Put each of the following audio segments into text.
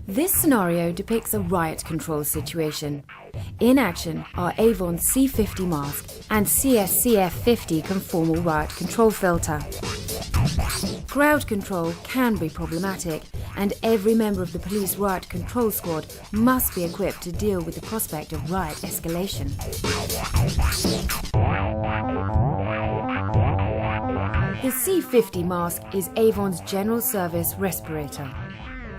This scenario depicts a riot control situation. In action are Avon C50 mask and CSCF50 conformal riot control filter. Crowd control can be problematic, and every member of the police riot control squad must be equipped to deal with the prospect of riot escalation. The C50 mask is Avon's general service respirator.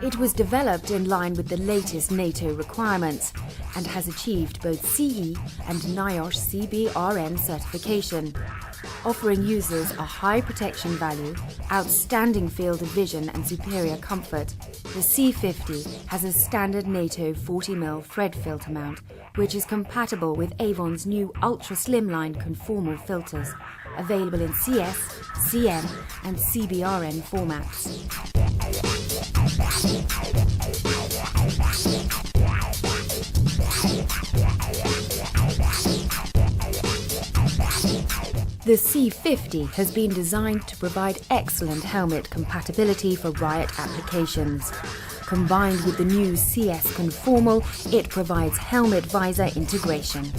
It was developed in line with the latest NATO requirements and has achieved both CE and NIOSH CBRN certification, offering users a high protection value, outstanding field of vision and superior comfort. The C50 has a standard NATO 40mm thread filter mount, which is compatible with Avon's new ultra slimline conformal filters, available in CS, CM and CBRN formats. The C50 has been designed to provide excellent helmet compatibility for riot applications. Combined with the new CS Conformal, it provides helmet visor integration.